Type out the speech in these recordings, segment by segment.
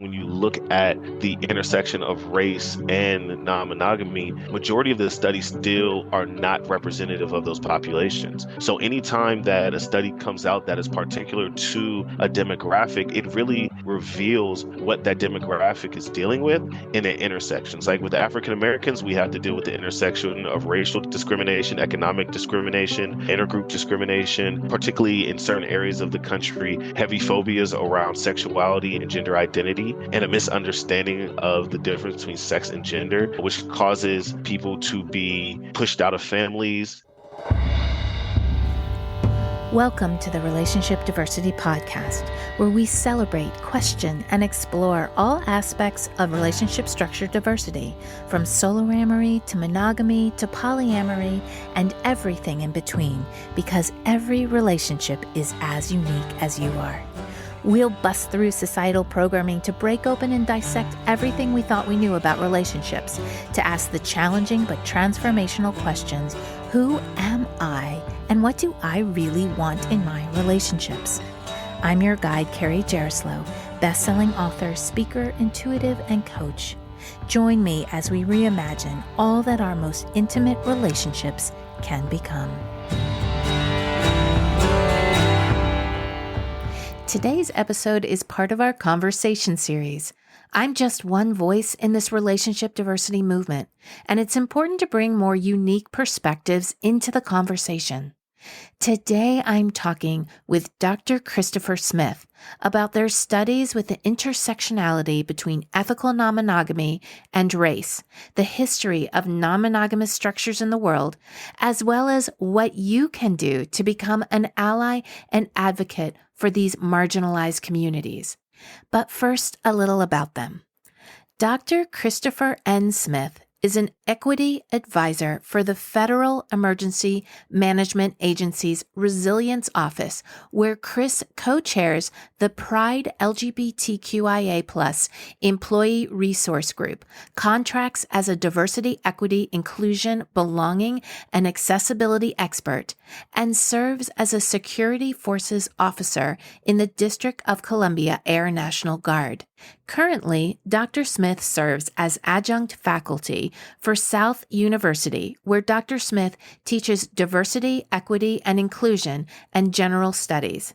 When you look at the intersection of race and non-monogamy, majority of the studies still are not representative of those populations. So anytime that a study comes out that is particular to a demographic, it really reveals what that demographic is dealing with in the intersections. Like with African Americans, we have to deal with the intersection of racial discrimination, economic discrimination, intergroup discrimination, particularly in certain areas of the country, heavy phobias around sexuality and gender identity, and a misunderstanding of the difference between sex and gender, which causes people to be pushed out of families. Welcome to the Relationship Diversity Podcast, where we celebrate, question, and explore all aspects of relationship structure diversity, from soloamory to monogamy to polyamory and everything in between, because every relationship is as unique as you are. We'll bust through societal programming to break open and dissect everything we thought we knew about relationships, to ask the challenging but transformational questions: who am I, and what do I really want in my relationships? I'm your guide, Carrie Jaroslaw, best-selling author, speaker, intuitive, and coach. Join me as we reimagine all that our most intimate relationships can become. Today's episode is part of our conversation series. I'm just one voice in this relationship diversity movement, and it's important to bring more unique perspectives into the conversation. Today, I'm talking with Dr. Christopher Smith about their studies with the intersectionality between ethical non-monogamy and race, the history of non-monogamous structures in the world, as well as what you can do to become an ally and advocate for these marginalized communities. But first, a little about them. Dr. Christopher N. Smith is an equity advisor for the Federal Emergency Management Agency's Resilience Office, where Chris co-chairs the Pride LGBTQIA+ Employee Resource Group, contracts as a diversity, equity, inclusion, belonging, and accessibility expert, and serves as a security forces officer in the District of Columbia Air National Guard. Currently, Dr. Smith serves as adjunct faculty for South University, where Dr. Smith teaches diversity, equity, and inclusion and general studies.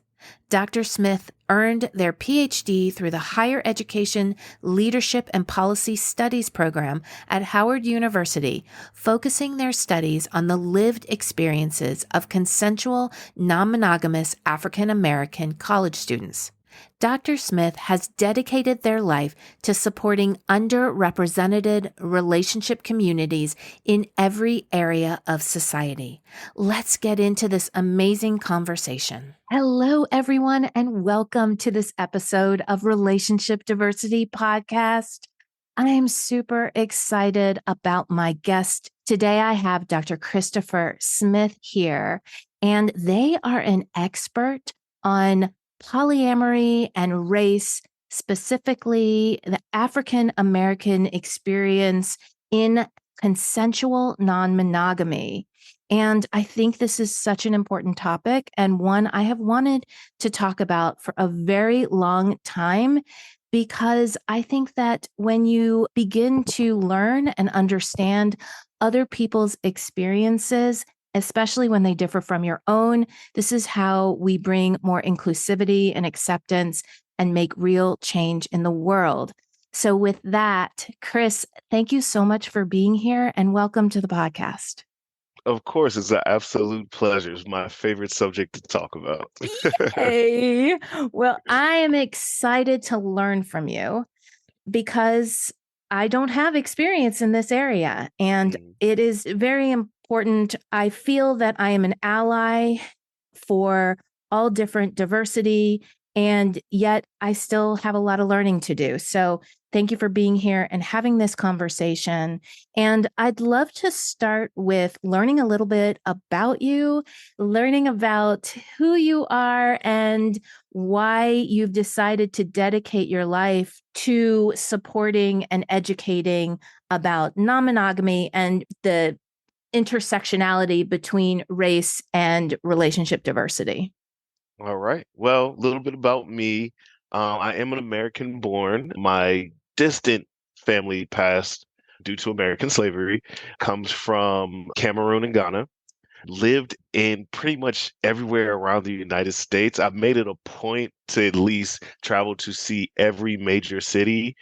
Dr. Smith earned their PhD through the Higher Education Leadership and Policy Studies program at Howard University, focusing their studies on the lived experiences of consensual, non-monogamous African American college students. Dr. Smith has dedicated their life to supporting underrepresented relationship communities in every area of society. Let's get into this amazing conversation. Hello, everyone, and welcome to this episode of Relationship Diversity Podcast. I am super excited about my guest. Today, I have Dr. Christopher Smith here, and they are an expert on polyamory and race, specifically the African American experience in consensual non-monogamy. And I think this is such an important topic, and one I have wanted to talk about for a very long time, because I think that when you begin to learn and understand other people's experiences, especially when they differ from your own, this is how we bring more inclusivity and acceptance and make real change in the world. So with that, Chris, thank you so much for being here and welcome to the podcast. Of course, it's an absolute pleasure. It's my favorite subject to talk about. Hey, well, I am excited to learn from you because I don't have experience in this area, and it is very important. I feel that I am an ally for all different diversity, and yet I still have a lot of learning to do. So thank you for being here and having this conversation. And I'd love to start with learning a little bit about you, learning about who you are and why you've decided to dedicate your life to supporting and educating about non-monogamy and the intersectionality between race and relationship diversity. All right. Well, a little bit about me. I am an American born. My distant family past due to American slavery comes from Cameroon and Ghana. Lived in pretty much everywhere around the United States. I've made it a point to at least travel to see every major city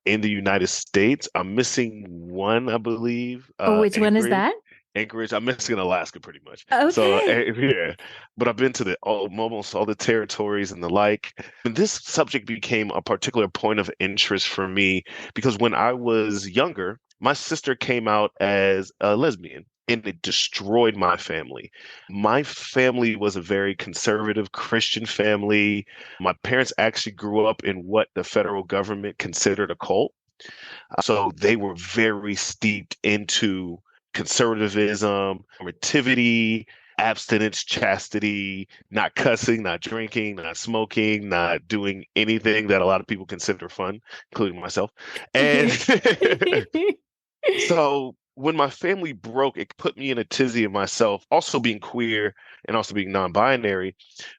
in the United States. I'm missing one, I believe, Oh, which one is Anchorage. that? Anchorage. I'm missing Alaska pretty much. So Okay. yeah, but I've been to almost all the territories and the like. And this subject became a particular point of interest for me because when I was younger, my sister came out as a lesbian. And it destroyed my family. My family was a very conservative Christian family. My parents actually grew up in what the federal government considered a cult. So they were very steeped into conservatism, normativity, abstinence, chastity, not cussing, not drinking, not smoking, not doing anything that a lot of people consider fun, including myself. And so when my family broke, it put me in a tizzy of myself, also being queer and also being non-binary.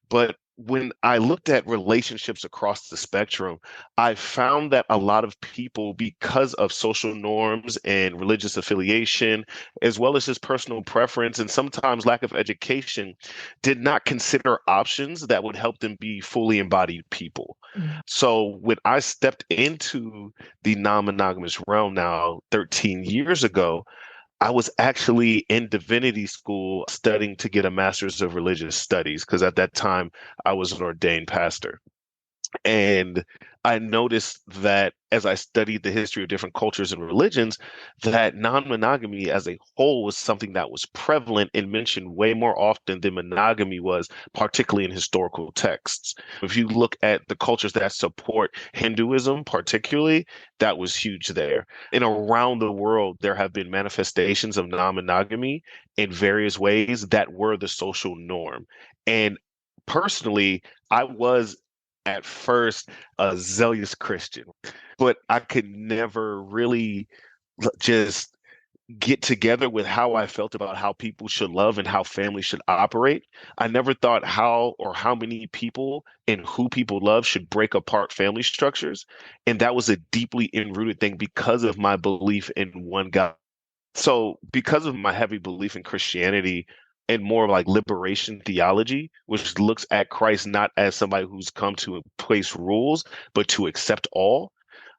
But when I looked at relationships across the spectrum, I found that a lot of people, because of social norms and religious affiliation, as well as just personal preference and sometimes lack of education, did not consider options that would help them be fully embodied people. Mm. So when I stepped into the non-monogamous realm now 13 years ago, I was actually in divinity school studying to get a master's of religious studies because at that time I was an ordained pastor. And I noticed that as I studied the history of different cultures and religions, that non-monogamy as a whole was something that was prevalent and mentioned way more often than monogamy was, particularly in historical texts. If you look at the cultures that support Hinduism, particularly, that was huge there. And around the world, there have been manifestations of non-monogamy in various ways that were the social norm. And personally, I was at first a zealous Christian, but I could never really just get together with how I felt about how people should love and how families should operate. I never thought how or how many people and who people love should break apart family structures. And that was a deeply enrooted thing because of my belief in one God. So, because of my heavy belief in Christianity and more like liberation theology, which looks at Christ not as somebody who's come to place rules, but to accept all,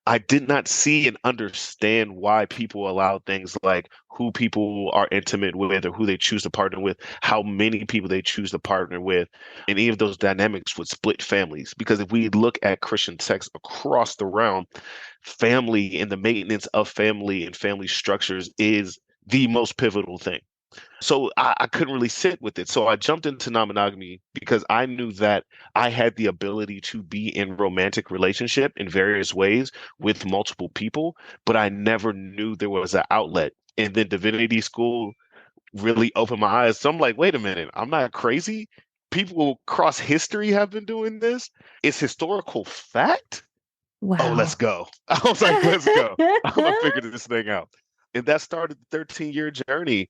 I did not see and understand why people allow things like who people are intimate with or who they choose to partner with, how many people they choose to partner with. And any of those dynamics would split families. Because if we look at Christian texts across the realm, family and the maintenance of family and family structures is the most pivotal thing. So I couldn't really sit with it. So I jumped into non-monogamy because I knew that I had the ability to be in romantic relationship in various ways with multiple people, but I never knew there was an outlet. And then divinity school really opened my eyes. So I'm like, wait a minute, I'm not crazy. People across history have been doing this. It's historical fact. Oh, let's Wow. go. I was like, let's go. I'm gonna figure this thing out. And that started the 13-year journey.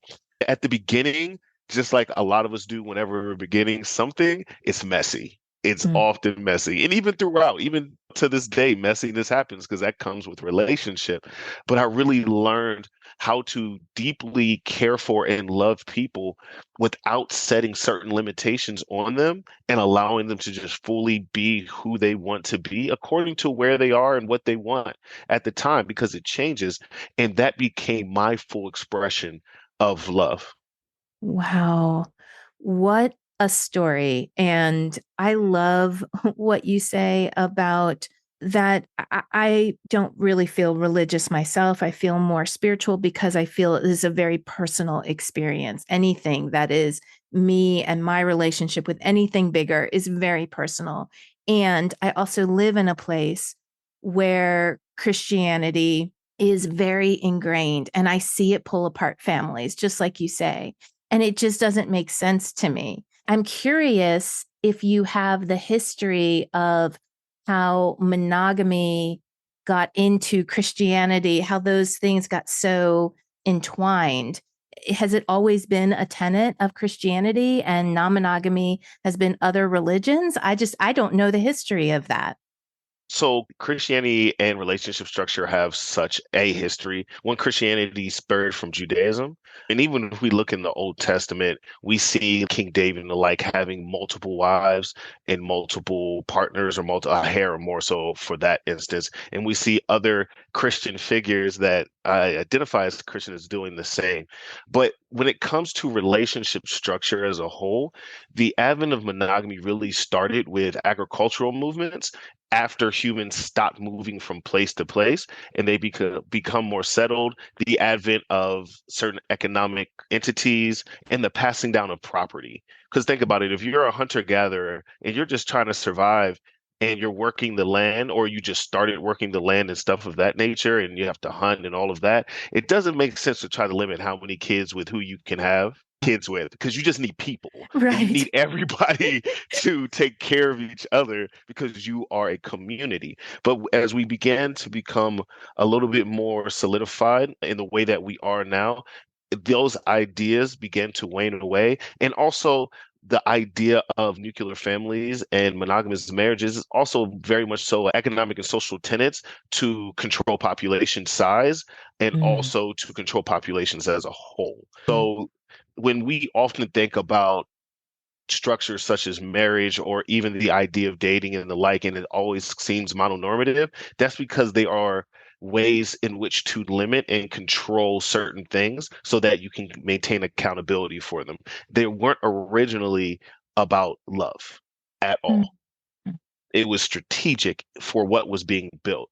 At the beginning, just like a lot of us do whenever we're beginning something, it's messy. It's Mm. often messy. And even throughout, even to this day, messiness happens because that comes with relationship. But I really learned how to deeply care for and love people without setting certain limitations on them and allowing them to just fully be who they want to be according to where they are and what they want at the time because it changes. And that became my full expression of love. Wow. What a story. And I love what you say about that. I don't really feel religious myself. I feel more spiritual because I feel it is a very personal experience. Anything that is me and my relationship with anything bigger is very personal. And I also live in a place where Christianity is very ingrained and I see it pull apart families, just like you say. And it just doesn't make sense to me. I'm curious if you have the history of how monogamy got into Christianity, how those things got so entwined. Has it always been a tenet of Christianity and non monogamy has been other religions? I don't know the history of that. So Christianity and relationship structure have such a history. When Christianity spurred from Judaism, and even if we look in the Old Testament, we see King David and the like having multiple wives and multiple partners, or a harem more so for that instance. And we see other Christian figures that identify as Christians doing the same. But when it comes to relationship structure as a whole, the advent of monogamy really started with agricultural movements after humans stopped moving from place to place and they become more settled, the advent of certain economic entities and the passing down of property. Because think about it, if you're a hunter gatherer and you're just trying to survive and you're working the land, or you just started working the land and stuff of that nature, and you have to hunt and all of that, it doesn't make sense to try to limit how many kids with who you can have kids with, because you just need people and you Right. need everybody to take care of each other because you are a community. But as we began to become a little bit more solidified in the way that we are now, those ideas began to wane away. And also, the idea of nuclear families and monogamous marriages is also very much so economic and social tenets to control population size and Mm. also to control populations as a whole. So when we often think about structures such as marriage or even the idea of dating and the like, and it always seems mononormative, that's because they are ways in which to limit and control certain things so that you can maintain accountability for them. They weren't originally about love at Mm. all. It was strategic for what was being built.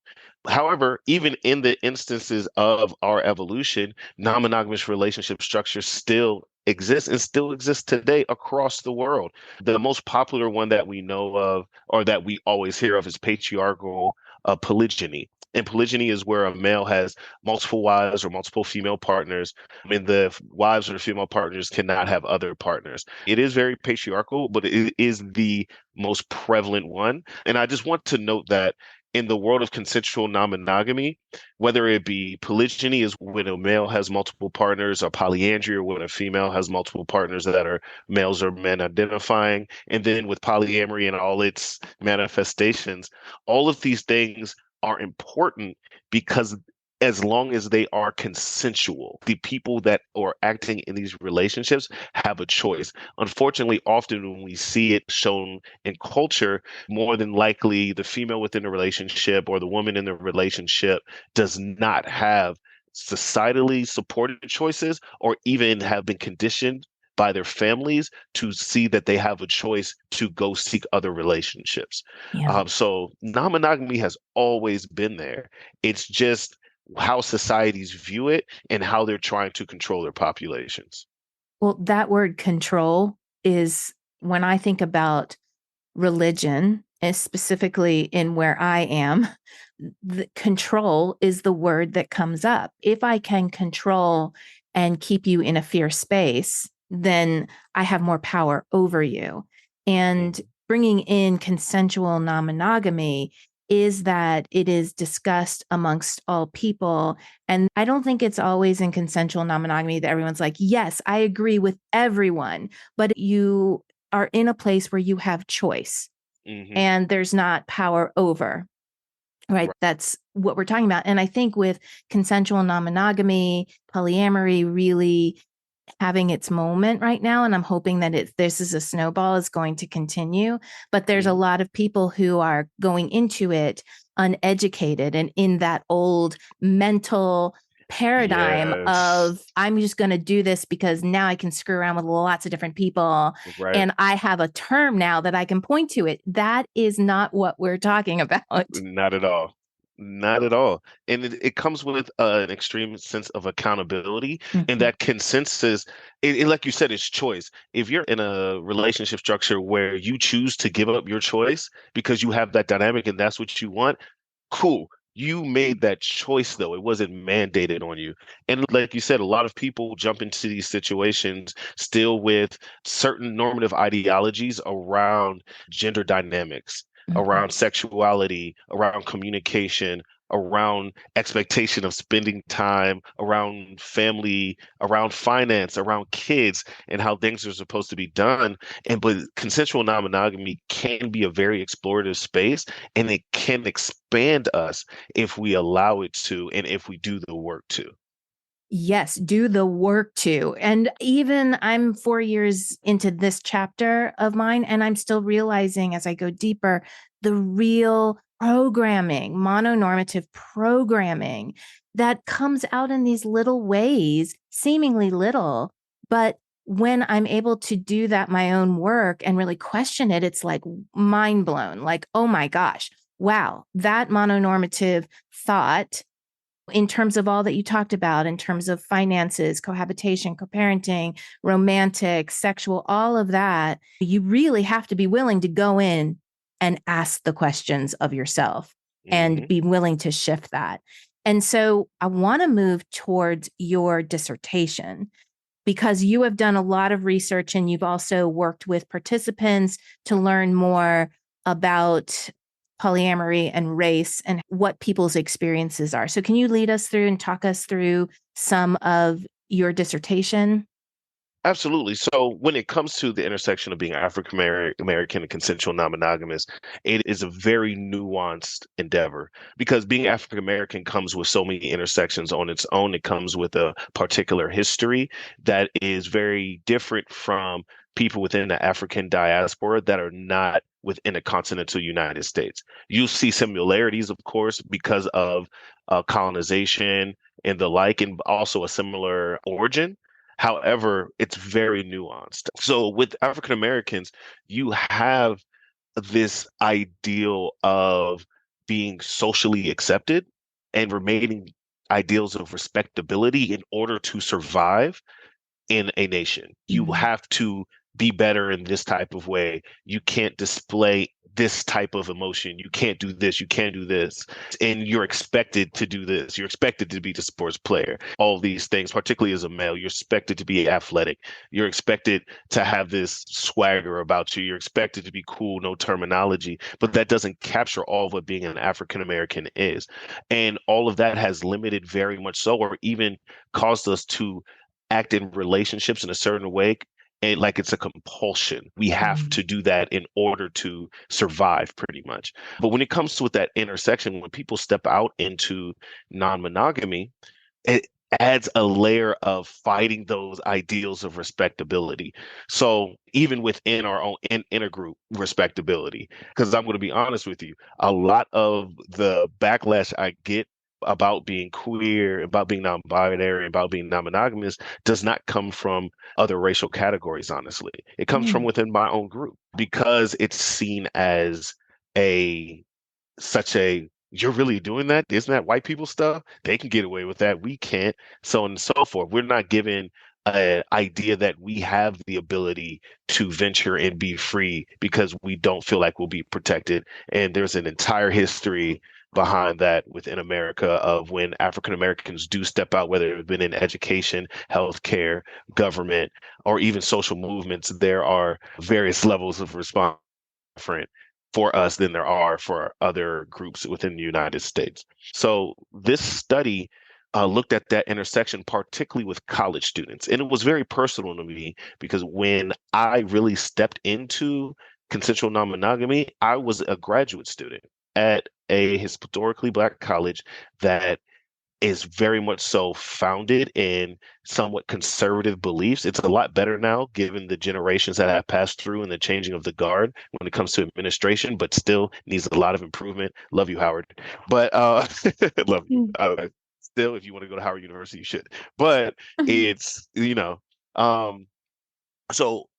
However, even in the instances of our evolution, non-monogamous relationship structures still exist and still exist today across the world. The most popular one that we know of, or that we always hear of, is patriarchal polygyny. And polygyny is where a male has multiple wives or multiple female partners, and the wives or female partners cannot have other partners. It is very patriarchal, but it is the most prevalent one. And I just want to note that in the world of consensual non-monogamy, whether it be polygyny is when a male has multiple partners, or polyandry, or when a female has multiple partners that are males or men identifying, and then with polyamory and all its manifestations, all of these things are important because as long as they are consensual, the people that are acting in these relationships have a choice. Unfortunately, often when we see it shown in culture, more than likely the female within the relationship or the woman in the relationship does not have societally supported choices or even have been conditioned by their families to see that they have a choice to go seek other relationships. Yeah. So non-monogamy has always been there. It's just how societies view it and how they're trying to control their populations. Well, that word control is when I think about religion, and specifically in where I am, the control is the word that comes up. If I can control and keep you in a fear space, then I have more power over you. And Mhm. bringing in consensual non monogamy is that it is discussed amongst all people. And I don't think it's always in consensual non monogamy that everyone's like, yes, I agree with everyone, but you are in a place where you have choice Mhm. and there's not power over, right? Right. That's what we're talking about. And I think with consensual non monogamy, polyamory really having its moment right now, and I'm hoping that this is a snowball is going to continue, but there's a Mhm. lot of people who are going into it uneducated and in that old mental paradigm Yes. of I'm just going to do this because now I can screw around with lots of different people Right. and I have a term now that I can point to it. That is not what we're talking about. Not at all. Not at all. And it comes with an extreme sense of accountability, and Mhm. that consensus, like you said, it's choice. If you're in a relationship structure where you choose to give up your choice because you have that dynamic and that's what you want, cool. You made that choice though. It wasn't mandated on you. And like you said, a lot of people jump into these situations still with certain normative ideologies around gender dynamics, Mhm. around sexuality, around communication, around expectation of spending time, around family, around finance, around kids, and how things are supposed to be done. And but consensual non-monogamy can be a very explorative space, and it can expand us if we allow it to, and if we do the work to. Yes, do the work too. And even I'm 4 years into this chapter of mine, and I'm still realizing as I go deeper the real programming, mononormative programming that comes out in these little ways, seemingly little. But when I'm able to do that my own work and really question it, it's like mind blown. Like, oh my gosh, wow, that mononormative thought in terms of all that you talked about, in terms of finances, cohabitation, co-parenting, romantic, sexual, all of that, you really have to be willing to go in and ask the questions of yourself and Hmm. be willing to shift that. And so I want to move towards your dissertation because you have done a lot of research and you've also worked with participants to learn more about polyamory and race and what people's experiences are. So, can you lead us through and talk us through some of your dissertation? Absolutely. So when it comes to the intersection of being African American and consensual non-monogamous, it is a very nuanced endeavor because being African American comes with so many intersections on its own. It comes with a particular history that is very different from people within the African diaspora that are not within the continental United States. You see similarities, of course, because of colonization and the like, and also a similar origin. However, it's very nuanced. So with African Americans, you have this ideal of being socially accepted and remaining ideals of respectability in order to survive in a nation. You Mhm. have to be better in this type of way. You can't display this type of emotion. You can't do this. You can't do this. And you're expected to do this. You're expected to be the sports player. All these things, particularly as a male, you're expected to be athletic. You're expected to have this swagger about you. You're expected to be cool, no terminology. But that doesn't capture all of what being an African American is. And all of that has limited very much so, or even caused us to act in relationships in a certain way and like it's a compulsion. We have Mhm. to do that in order to survive pretty much. But when it comes to with that intersection, when people step out into non-monogamy, it adds a layer of fighting those ideals of respectability. So even within our own intergroup respectability, because I'm going to be honest with you, a lot of the backlash I get about being queer, about being non-binary, about being non-monogamous does not come from other racial categories, honestly. It comes from Mm. within my own group because it's seen as a such a you're really doing that? Isn't that white people stuff? They can get away with that. We can't. So on and so forth. We're not given an idea that we have the ability to venture and be free because we don't feel like we'll be protected. And there's an entire history behind that within America of when African Americans do step out, whether it's been in education, healthcare, government, or even social movements, there are various levels of response different for us than there are for other groups within the United States. So this study looked at that intersection, particularly with college students. And it was very personal to me because when I really stepped into consensual non-monogamy, I was a graduate student at a historically Black college that is very much so founded in somewhat conservative beliefs. It's a lot better now, given the generations that have passed through and the changing of the guard when it comes to administration, but still needs a lot of improvement. Love you, Howard. But love you. Mm. Still, if you want to go to Howard University, you should. But it's, um, so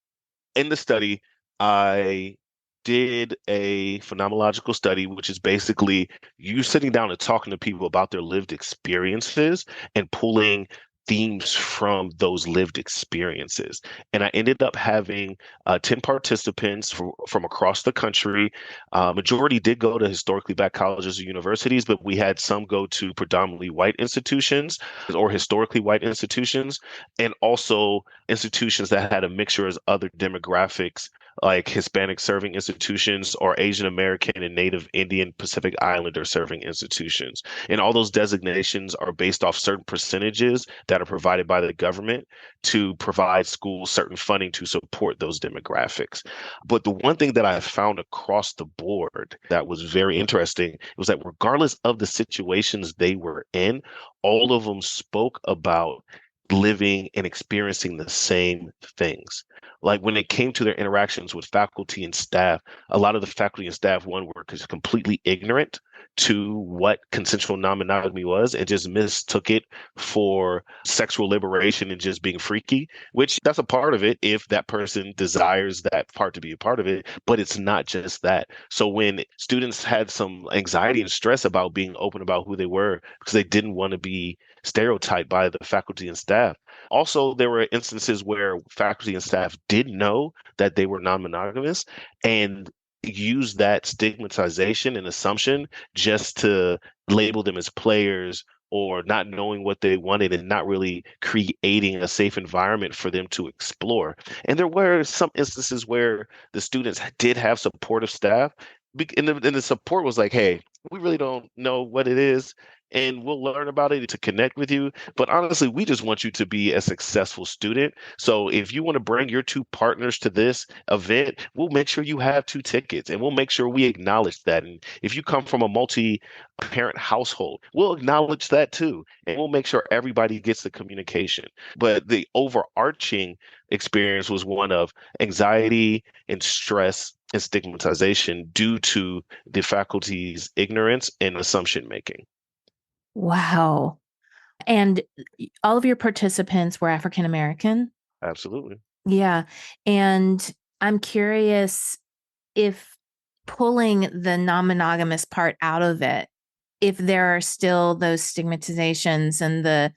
in the study, I did a phenomenological study, which is basically you sitting down and talking to people about their lived experiences and pulling themes from those lived experiences. And I ended up having 10 participants from across the country. Majority did go to historically Black colleges or universities, but we had some go to predominantly white institutions or historically white institutions, and also institutions that had a mixture as other demographics like Hispanic serving institutions or Asian American and Native Indian Pacific Islander serving institutions. And all those designations are based off certain percentages that are provided by the government to provide schools certain funding to support those demographics. But the one thing that I found across the board that was very interesting was that regardless of the situations they were in, all of them spoke about living and experiencing the same things. Like when it came to their interactions with faculty and staff, a lot of the faculty and staff, one, were just completely ignorant to what consensual non-monogamy was and just mistook it for sexual liberation and just being freaky, which that's a part of it if that person desires that part to be a part of it, but it's not just that. So when students had some anxiety and stress about being open about who they were because they didn't want to be stereotyped by the faculty and staff. Also, there were instances where faculty and staff did know that they were non-monogamous and use that stigmatization and assumption just to label them as players or not knowing what they wanted and not really creating a safe environment for them to explore. And there were some instances where the students did have supportive staff, and the support was like, hey, we really don't know what it is, and we'll learn about it to connect with you. But honestly, we just want you to be a successful student. So if you want to bring your two partners to this event, we'll make sure you have two tickets and we'll make sure we acknowledge that. And if you come from a multi-parent household, we'll acknowledge that too. And we'll make sure everybody gets the communication. But the overarching experience was one of anxiety and stress and stigmatization due to the faculty's ignorance and assumption making. Wow. And all of your participants were African American? Absolutely. Yeah. And I'm curious if pulling the non-monogamous part out of it, if there are still those stigmatizations and the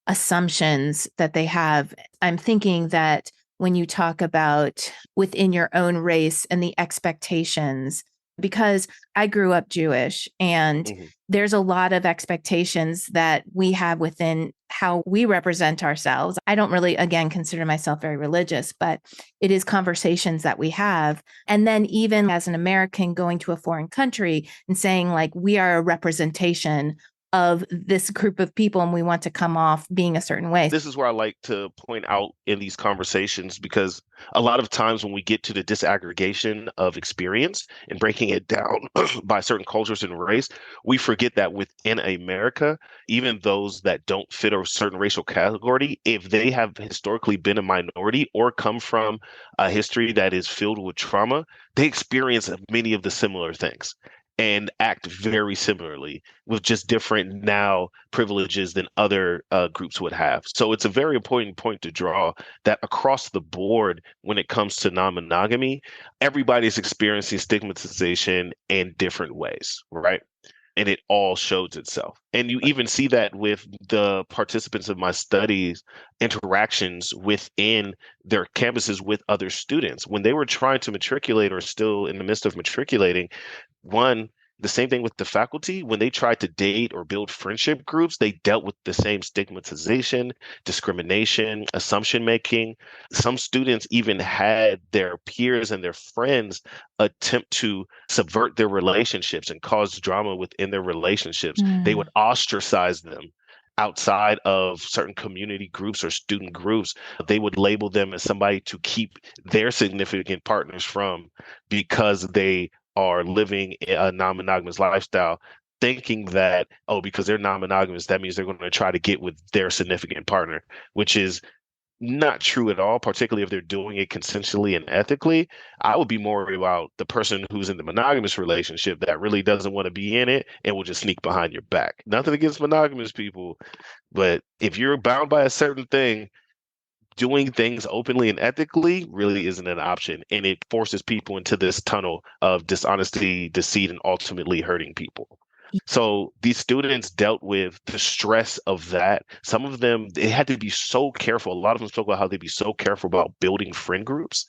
assumptions that they have. I'm thinking that when you talk about within your own race and the expectations, because I grew up Jewish and Mhm. there's a lot of expectations that we have within how we represent ourselves. I don't really, again, consider myself very religious, but it is conversations that we have. And then even as an American going to a foreign country and saying like, we are a representation of this group of people and we want to come off being a certain way. This is where I like to point out in these conversations because a lot of times when we get to the disaggregation of experience and breaking it down by certain cultures and race, we forget that within America, even those that don't fit a certain racial category, if they have historically been a minority or come from a history that is filled with trauma, they experience many of the similar things and act very similarly with just different now privileges than other groups would have. So it's a very important point to draw that across the board, when it comes to non-monogamy, everybody's experiencing stigmatization in different ways, right? And it all shows itself. And you even see that with the participants of my studies interactions within their campuses with other students. When they were trying to matriculate or still in the midst of matriculating, one, the same thing with the faculty. When they tried to date or build friendship groups, they dealt with the same stigmatization, discrimination, assumption making. Some students even had their peers and their friends attempt to subvert their relationships and cause drama within their relationships. They would ostracize them outside of certain community groups or student groups. They would label them as somebody to keep their significant partners from because they are living a non-monogamous lifestyle, thinking that, oh, because they're non-monogamous, that means they're going to try to get with their significant partner, which is not true at all, particularly if they're doing it consensually and ethically. I would be more worried about the person who's in the monogamous relationship that really doesn't want to be in it and will just sneak behind your back. Nothing against monogamous people, but if you're bound by a certain thing, doing things openly and ethically really isn't an option. And it forces people into this tunnel of dishonesty, deceit, and ultimately hurting people. So these students dealt with the stress of that. Some of them, they had to be so careful. A lot of them spoke about how they'd be so careful about building friend groups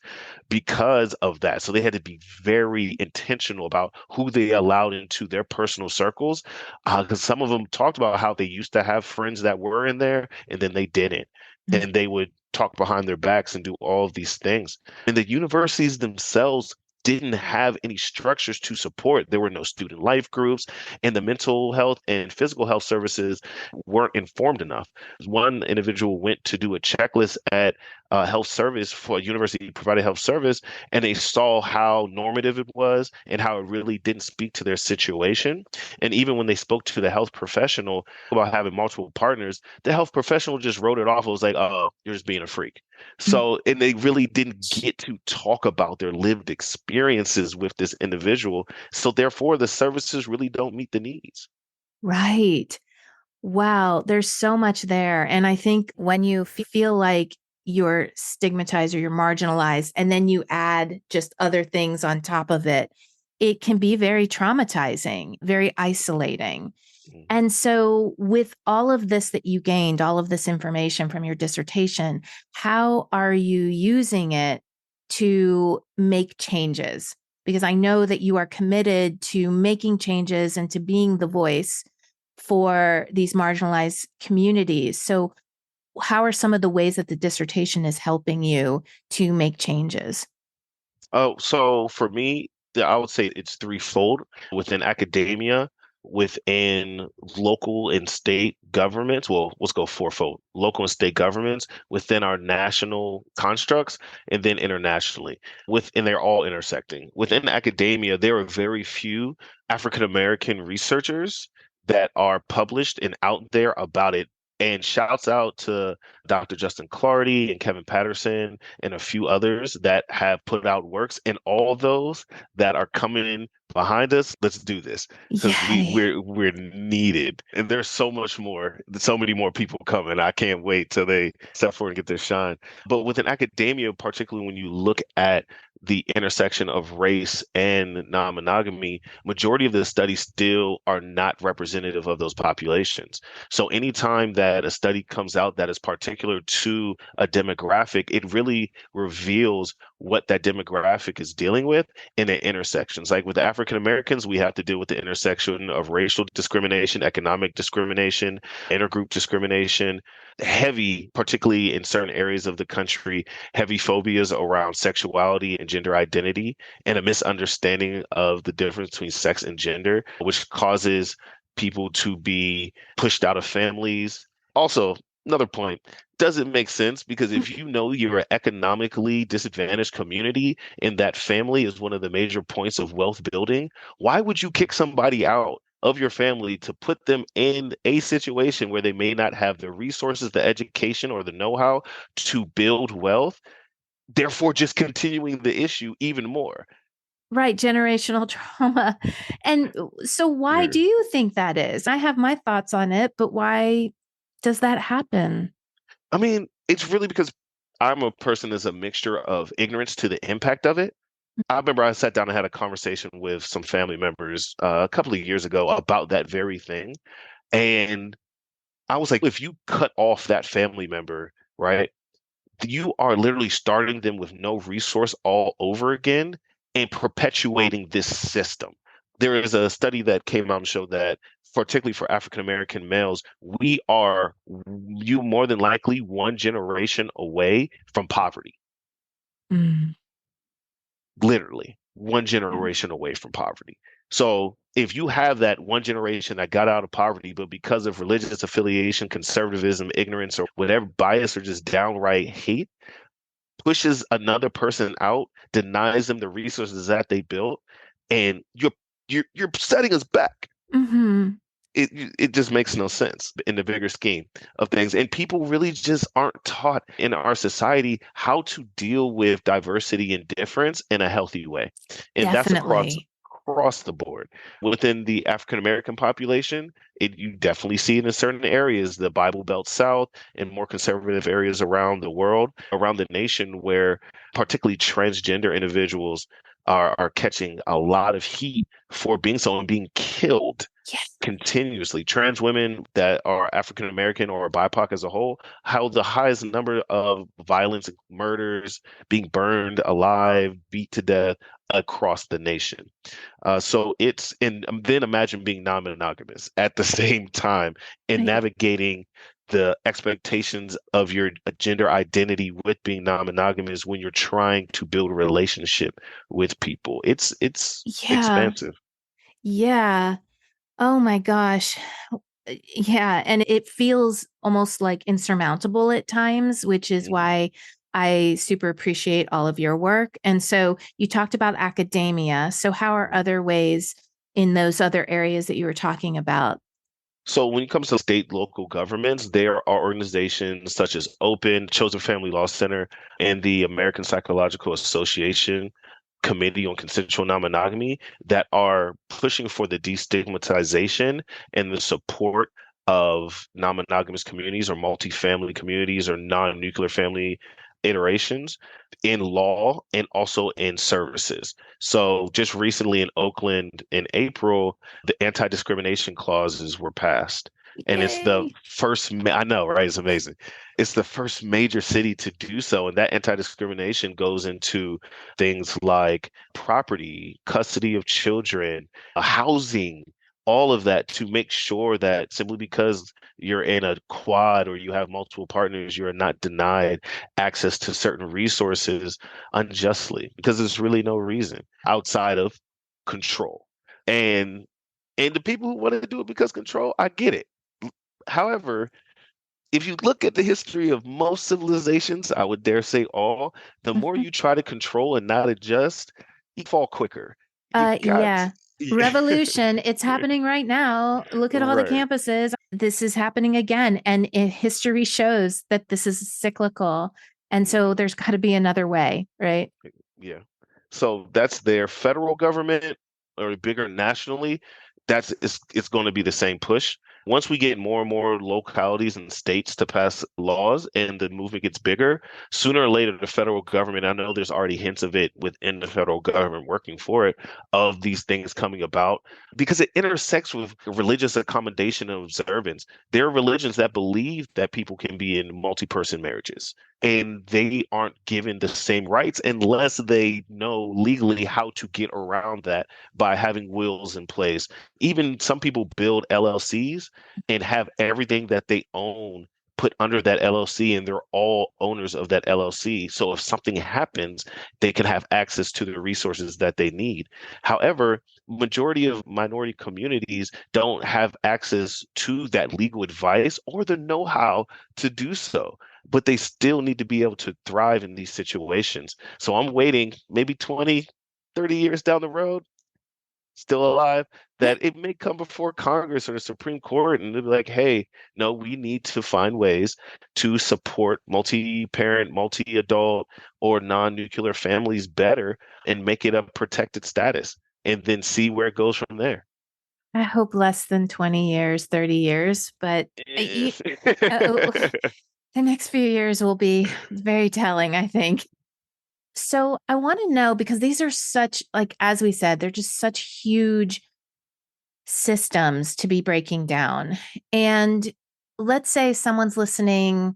because of that. So they had to be very intentional about who they allowed into their personal circles. Because some of them talked about how they used to have friends that were in there and then they didn't. And they would talk behind their backs and do all of these things. And the universities themselves didn't have any structures to support. There were no student life groups, and the mental health and physical health services weren't informed enough. One individual went to do a checklist at a health service for a university provided health service, and they saw how normative it was and how it really didn't speak to their situation. And even when they spoke to the health professional about having multiple partners, the health professional just wrote it off. It was like, oh, you're just being a freak. So, and they really didn't get to talk about their lived experiences with this individual. So, therefore, the services really don't meet the needs. Right. Wow, there's so much there. And I think when you feel like you're stigmatized or you're marginalized, and then you add just other things on top of it, it can be very traumatizing, very isolating. Mhm. And so, with all of this that you gained, all of this information from your dissertation, how are you using it to make changes? Because I know that you are committed to making changes and to being the voice for these marginalized communities. So, how are some of the ways that the dissertation is helping you to make changes? Oh, so for me, I would say it's threefold within academia, within local and state governments. Well, let's go fourfold: local and state governments, within our national constructs, and then internationally. And they're all intersecting. Within academia, there are very few African American researchers that are published and out there about it. And shouts out to Dr. Justin Clardy and Kevin Patterson and a few others that have put out works, and all those that are coming in behind us. Let's do this because Yay. we're needed, and there's so much more, so many more people coming. I can't wait till they step forward and get their shine. But within academia, particularly when you look at the intersection of race and non-monogamy, majority of the studies still are not representative of those populations. So anytime that a study comes out that is particular to a demographic, it really reveals what that demographic is dealing with in the intersections. Like with African Americans, we have to deal with the intersection of racial discrimination, economic discrimination, intergroup discrimination, heavy, particularly in certain areas of the country, heavy phobias around sexuality and gender identity, and a misunderstanding of the difference between sex and gender, which causes people to be pushed out of families. Also, another point, doesn't make sense because if you know you're an economically disadvantaged community and that family is one of the major points of wealth building, why would you kick somebody out of your family to put them in a situation where they may not have the resources, the education, or the know-how to build wealth, therefore just continuing the issue even more? Right, generational trauma. And so why Yeah. do you think that is? I have my thoughts on it, but why does that happen? I mean, it's really because I'm a person that's a mixture of ignorance to the impact of it. I remember I sat down and had a conversation with some family members a couple of years ago about that very thing. And I was like, if you cut off that family member, right, you are literally starting them with no resource all over again and perpetuating this system. There is a study that came out and showed that, particularly for African American males, we are you more than likely one generation away from poverty, Mm, literally one yeah. generation away from poverty. So if you have that one generation that got out of poverty, but because of religious affiliation, conservatism, ignorance, or whatever bias or just downright hate, pushes another person out, denies them the resources that they built, and you're setting us back. Mhm. It just makes no sense in the bigger scheme of things. And people really just aren't taught in our society how to deal with diversity and difference in a healthy way. And that's Definitely. across the board. Within the African American population, you definitely see it in certain areas, the Bible Belt South and more conservative areas around the world, around the nation, where particularly transgender individuals are catching a lot of heat for being so and being killed Yes. continuously. Trans women that are African American or BIPOC as a whole, how the highest number of violence, murders, being burned alive, beat to death across the nation. So and then imagine being non-monogamous at the same time and Right. navigating. the expectations of your gender identity with being non-monogamous when you're trying to build a relationship with people. It's Yeah. expansive. Yeah. Oh my gosh. Yeah, and it feels almost like insurmountable at times, which is Mhm. why I super appreciate all of your work. And so you talked about academia. So how are Mhm. other ways in those other areas that you were talking about? So when it comes to state, local governments, there are organizations such as Open, Chosen Family Law Center, and the American Psychological Association Committee on Consensual Non-Monogamy that are pushing for the destigmatization and the support of non-monogamous communities or multifamily communities or non-nuclear family iterations in law and also in services. So just recently in Oakland in April, the anti-discrimination clauses were passed. And it's the Yay. first, I know, right? It's amazing. It's the first major city to do so. And that anti-discrimination goes into things like property, custody of children, housing, all of that to make sure that simply because you're in a quad or you have multiple partners, you are not denied access to certain resources unjustly because there's really no reason outside of control. And and the people who want to do it because control, I get it. However, if you look at the history of most civilizations, I would dare say all, the more Mhm. you try to control and not adjust, you fall quicker. You got Yeah. yeah. Revolution. It's happening right now. Look at all the Right. campuses. This is happening again. And history shows that this is cyclical. And so Mhm. there's got to be another way, right? Yeah. So that's their federal government or bigger nationally. It's going to be the same push. Once we get more and more localities and states to pass laws and the movement gets bigger, sooner or later the federal government, I know there's already hints of it within the federal government working for it, of these things coming about because it intersects with religious accommodation and observance. There are religions that believe that people can be in multi-person marriages and they aren't given the same rights unless they know legally how to get around that by having wills in place. Even some people build LLCs and have everything that they own put under that LLC, and they're all owners of that LLC. So if something happens, they can have access to the resources that they need. However, majority of minority communities don't have access to that legal advice or the know-how to do so, but they still need to be able to thrive in these situations. So I'm waiting maybe 20, 30 years down the road, still alive, that it may come before Congress or the Supreme Court and they'll be like, hey, no, we need to find ways to support multi-parent, multi-adult, or non-nuclear families better and make it a protected status and then see where it goes from there. I hope less than 20 years, 30 years, but Eh. uh, the next few years will be very telling, I think. So I want to know because these are such, like, as we said, they're just such huge systems to be breaking down. And let's say someone's listening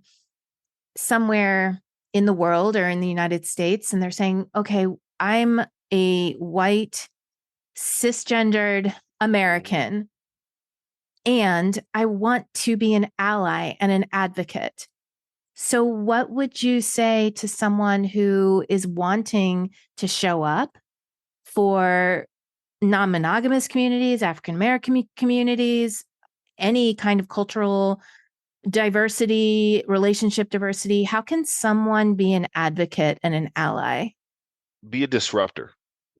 somewhere in the world or in the United States, and they're saying, okay, I'm a white, cisgendered Mhm. American and I want to be an ally and an advocate. So, what would you say to someone who is wanting to show up for non monogamous communities, African American communities, any kind of cultural diversity, relationship diversity? How can someone be an advocate and an ally? Be a disruptor.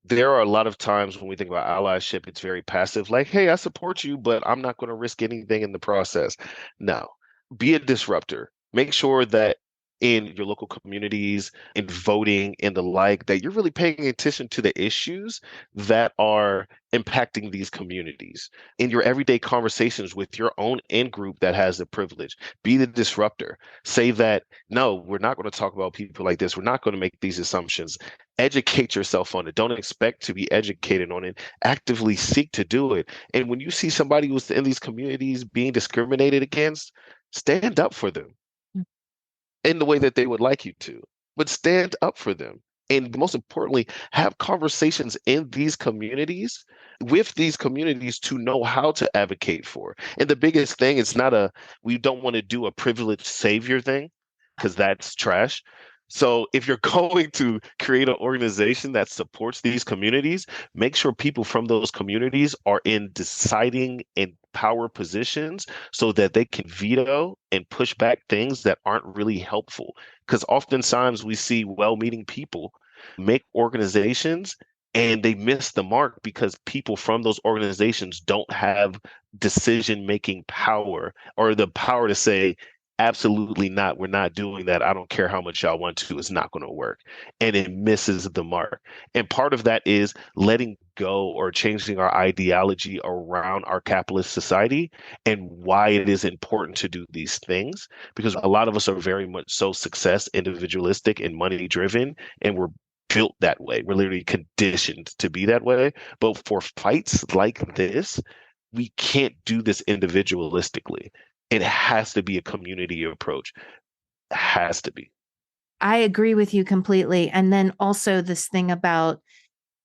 There are a lot of times when we think about allyship, it's very passive, like, hey, I support you, but I'm not going to risk anything in the process. No, be a disruptor. Make sure that in your local communities, in voting and the like, that you're really paying attention to the issues that are impacting these communities. In your everyday conversations with your own in group that has the privilege, be the disruptor. Say that, no, we're not going to talk about people like this. We're not going to make these assumptions. Educate yourself on it. Don't expect to be educated on it. Actively seek to do it. And when you see somebody who's in these communities being discriminated against, stand up for them in the way that they would like you to, but stand up for them. And most importantly, have conversations in these communities with these communities to know how to advocate for. And the biggest thing is not a, we don't want to do a privileged savior thing because that's trash. So if you're going to create an organization that supports these communities, make sure people from those communities are in deciding and power positions so that they can veto and push back things that aren't really helpful. Because oftentimes we see well-meaning people make organizations and they miss the mark because people from those organizations don't have decision-making power or the power to say, absolutely not. We're not doing that. I don't care how much y'all want to. It's not going to work. And it misses the mark. And part of that is letting go or changing our ideology around our capitalist society and why it is important to do these things. Because a lot of us are very much so success individualistic and money driven, and we're built that way. We're literally conditioned to be that way. But for fights like this, we can't do this individualistically. It has to be a community approach. It has to be. I agree with you completely. And then also this thing about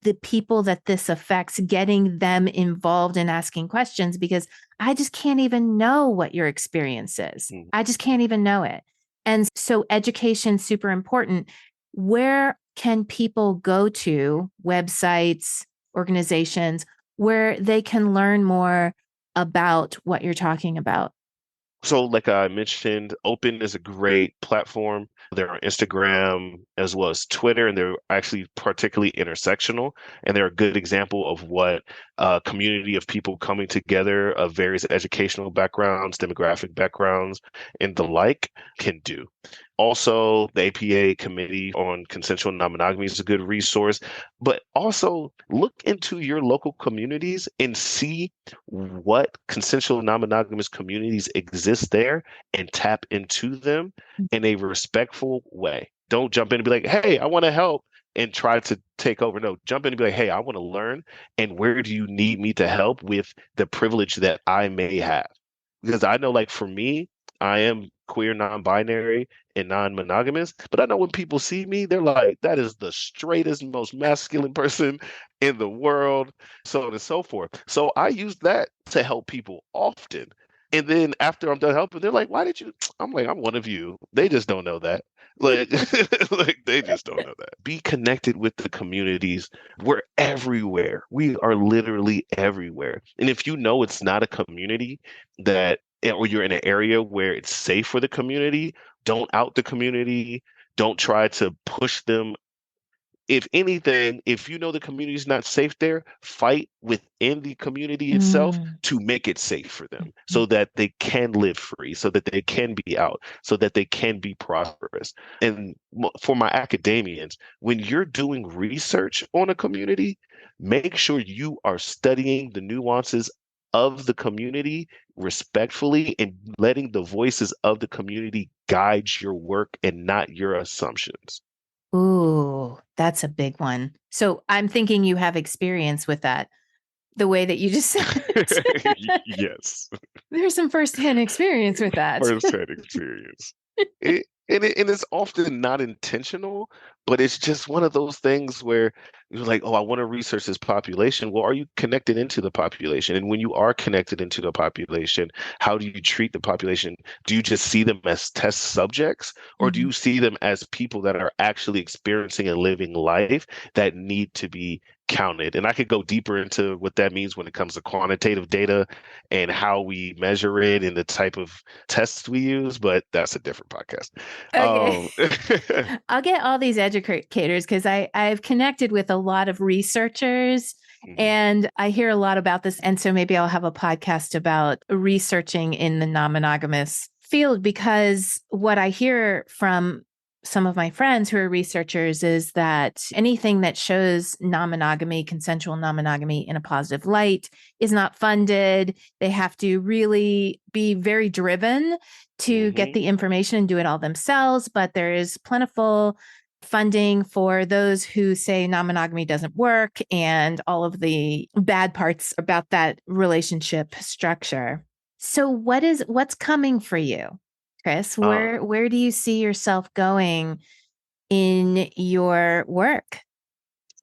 the people that this affects, getting them involved in asking questions, because I just can't even know what your experience is. Mhm. I just can't even know it. And so education super important. Where can people go to, websites, organizations, where they can learn more about what you're talking about? So, like I mentioned, Open is a great platform. They're on Instagram as well as Twitter, and they're actually particularly intersectional. And they're a good example of what a community of people coming together of various educational backgrounds, demographic backgrounds, and the like can do. Also, the APA Committee on Consensual Non-Monogamy is a good resource, but also look into your local communities and see what consensual non-monogamous communities exist there and tap into them in a respectful way. Don't jump in and be like, hey, I want to help and try to take over. No, jump in and be like, hey, I want to learn. And where do you need me to help with the privilege that I may have? Because I know, like, for me, I am queer, non-binary, and non-monogamous, but I know when people see me, they're like, that is the straightest, most masculine person in the world, so on and so forth. So I use that to help people often. And then after I'm done helping, they're like, why did you? I'm like, I'm one of you. They just don't know that. Like, like they just don't know that. Be connected with the communities. We're everywhere. We are literally everywhere. And if you know it's not a community that, or you're in an area where it's safe for the community, don't out the community. Don't try to push them. If anything, if you know the community is not safe there, fight within the community itself Mm. to make it safe for them so that they can live free, so that they can be out, so that they can be prosperous. And for my academians, when you're doing research on a community, make sure you are studying the nuances of the community respectfully and letting the voices of the community guide your work and not your assumptions. Ooh, that's a big one. So I'm thinking you have experience with that, the way that you just said it. Yes. There's some firsthand experience with that. Firsthand experience. And it's often not intentional, but it's just one of those things where you're like, oh, I want to research this population. Well, are you connected into the population? And when you are connected into the population, how do you treat the population? Do you just see them as test subjects, or do Mhm. you see them as people that are actually experiencing and living life that need to be counted? And I could go deeper into what that means when it comes to quantitative data and how we measure it and the type of tests we use, but that's a different podcast. Okay. Um, I'll get all these educators because I've connected with a lot of researchers mhm, and I hear a lot about this. And so maybe I'll have a podcast about researching in the non-monogamous field because what I hear from some of my friends who are researchers is that anything that shows non-monogamy, consensual non-monogamy in a positive light is not funded. They have to really be very driven to get mhm. the information and do it all themselves, but there is plentiful funding for those who say non-monogamy doesn't work and all of the bad parts about that relationship structure. So what's coming for you, Chris? Uh, Where do you see yourself going in your work?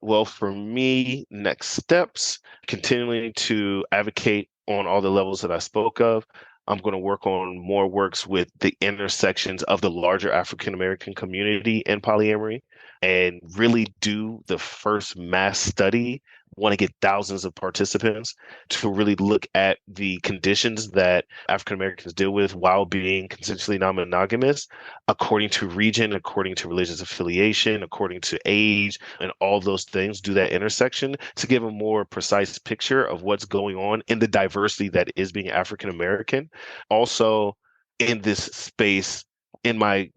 Well, for me, next steps, continuing to advocate on all the levels that I spoke of. I'm going to work on more works with the intersections of the larger African American community in polyamory and really do the first mass study. Want to get thousands of participants to really look at the conditions that African Americans deal with while being consensually non-monogamous, according to region, according to religious affiliation, according to age, and all those things, do that intersection to give a more precise picture of what's going on in the diversity that is being African American. Also, in this space, in my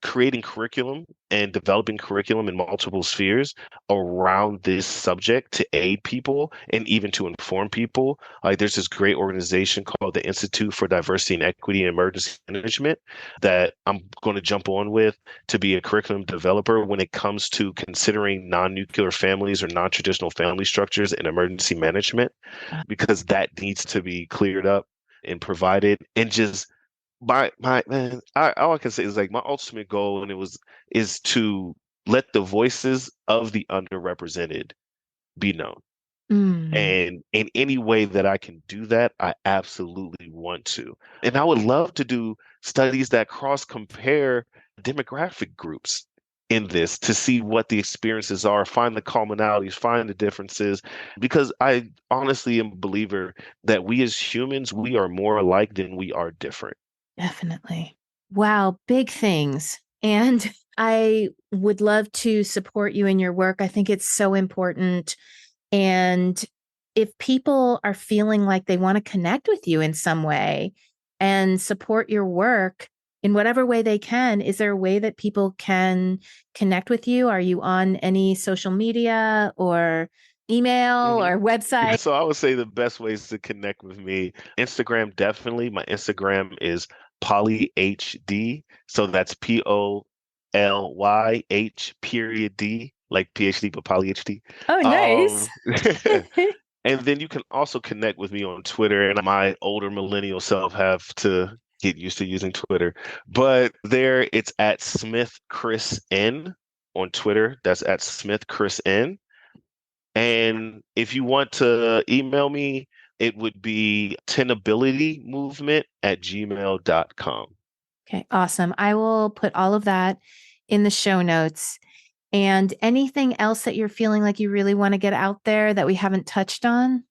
creating curriculum and developing curriculum in multiple spheres around this subject to aid people and even to inform people. Like there's this great organization called the Institute for Diversity and Equity in Emergency Management that I'm going to jump on with to be a curriculum developer when it comes to considering non-nuclear families or non-traditional family structures in emergency management, because that needs to be cleared up and provided. And just my man, all I can say is like my ultimate goal, and is to let the voices of the underrepresented be known. Mm. And in any way that I can do that, I absolutely want to. And I would love to do studies that cross compare demographic groups in this to see what the experiences are, find the commonalities, find the differences, because I honestly am a believer that we as humans, we are more alike than we are different. Definitely. Wow, big things. And I would love to support you in your work. I think it's so important. And if people are feeling like they want to connect with you in some way and support your work in whatever way they can, is there a way that people can connect with you? Are you on any social media or email Mhm. or website? So I would say the best ways to connect with me, Instagram, definitely. My Instagram is PolyHD. So that's POLYH period D, like PhD, but PolyHD. Oh, nice. Um, and then you can also connect with me on Twitter, and my older millennial self have to get used to using Twitter. But there it's at Smith Chris N on Twitter. That's at Smith Chris N. And if you want to email me, it would be tenabilitymovement@gmail.com. Okay, awesome. I will put all of that in the show notes. And anything else that you're feeling like you really want to get out there that we haven't touched on?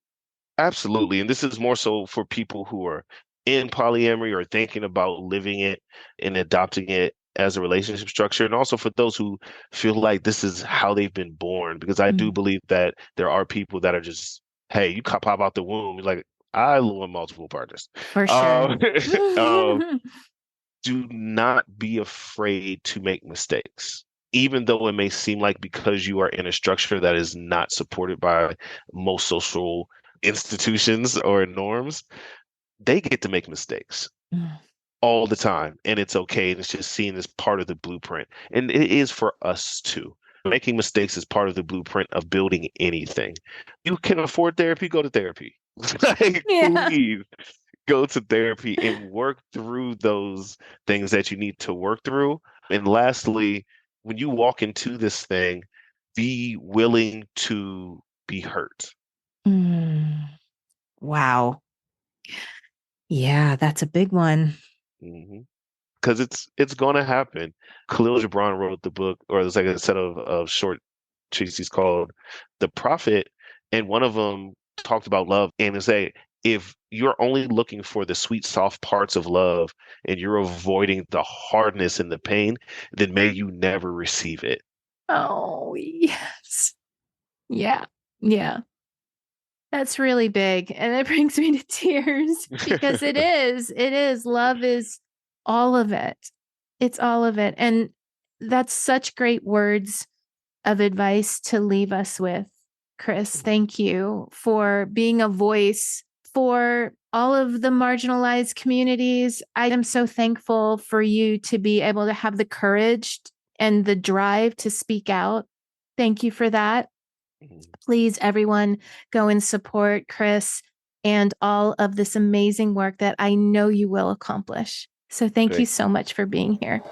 Absolutely. And this is more so for people who are in polyamory or thinking about living it and adopting it as a relationship structure. And also for those who feel like this is how they've been born, because I do Mm, believe that there are people that are just, hey, you pop out the womb. You're like, I want multiple partners. for sure. Um, um, do not be afraid to make mistakes. Even though it may seem like because you are in a structure that is not supported by most social institutions or norms, they get to make mistakes Mm, all the time. And it's okay. And it's just seen as part of the blueprint. And it is for us too. Making mistakes is part of the blueprint of building anything. You can afford therapy, go to therapy. Like, yeah. please go to therapy and work through those things that you need to work through. And lastly, when you walk into this thing, be willing to be hurt. Mm, wow. Yeah, that's a big one. Because it's going to happen. Khalil Gibran wrote the book, or there's like a set of short treatises called The Prophet, and one of them talked about love and to say, if you're only looking for the sweet, soft parts of love and you're avoiding the hardness and the pain, then may you never receive it. Oh, yes. Yeah. Yeah. That's really big. And it brings me to tears because it is. It is. Love is all of it. It's all of it. And that's such great words of advice to leave us with. Chris, thank you for being a voice for all of the marginalized communities. I am so thankful for you to be able to have the courage and the drive to speak out. Thank you for that. Please, everyone, go and support Chris and all of this amazing work that I know you will accomplish. So thank you Thank so you. much for being here.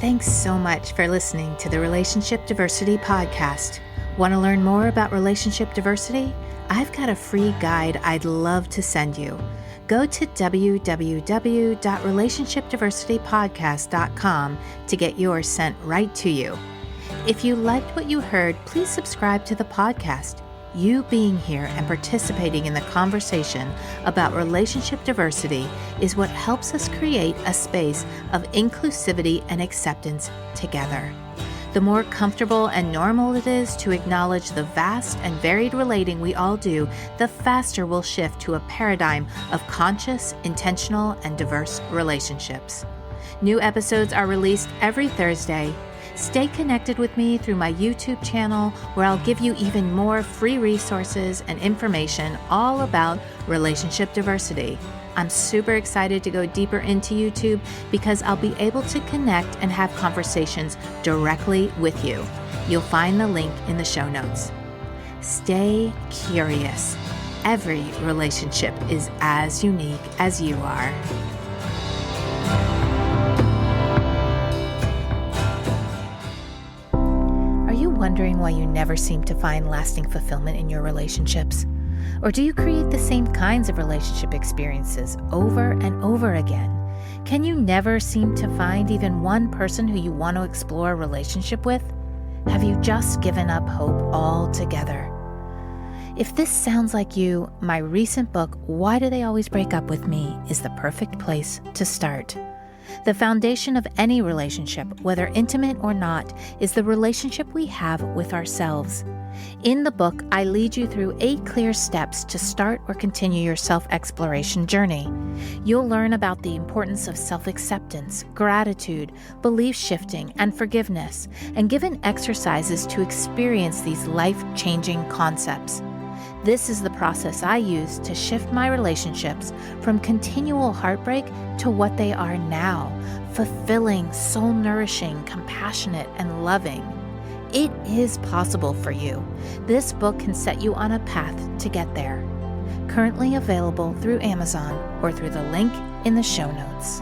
Thanks so much for listening to the Relationship Diversity Podcast. Want to learn more about relationship diversity? I've got a free guide I'd love to send you. Go to www.relationshipdiversitypodcast.com to get yours sent right to you. If you liked what you heard, please subscribe to the podcast. You being here and participating in the conversation about relationship diversity is what helps us create a space of inclusivity and acceptance together. The more comfortable and normal it is to acknowledge the vast and varied relating we all do, the faster we'll shift to a paradigm of conscious, intentional, and diverse relationships. New episodes are released every Thursday. Stay connected with me through my YouTube channel, where I'll give you even more free resources and information all about relationship diversity. I'm super excited to go deeper into YouTube because I'll be able to connect and have conversations directly with you. You'll find the link in the show notes. Stay curious. Every relationship is as unique as you are. Are you wondering why you never seem to find lasting fulfillment in your relationships? Or do you create the same kinds of relationship experiences over and over again? Can you never seem to find even one person who you want to explore a relationship with? Have you just given up hope altogether? If this sounds like you, my recent book, Why Do They Always Break Up With Me, is the perfect place to start. The foundation of any relationship, whether intimate or not, is the relationship we have with ourselves. In the book, I lead you through 8 clear steps to start or continue your self-exploration journey. You'll learn about the importance of self-acceptance, gratitude, belief shifting, and forgiveness, and given exercises to experience these life-changing concepts. This is the process I use to shift my relationships from continual heartbreak to what they are now, fulfilling, soul-nourishing, compassionate, and loving. It is possible for you. This book can set you on a path to get there. Currently available through Amazon or through the link in the show notes.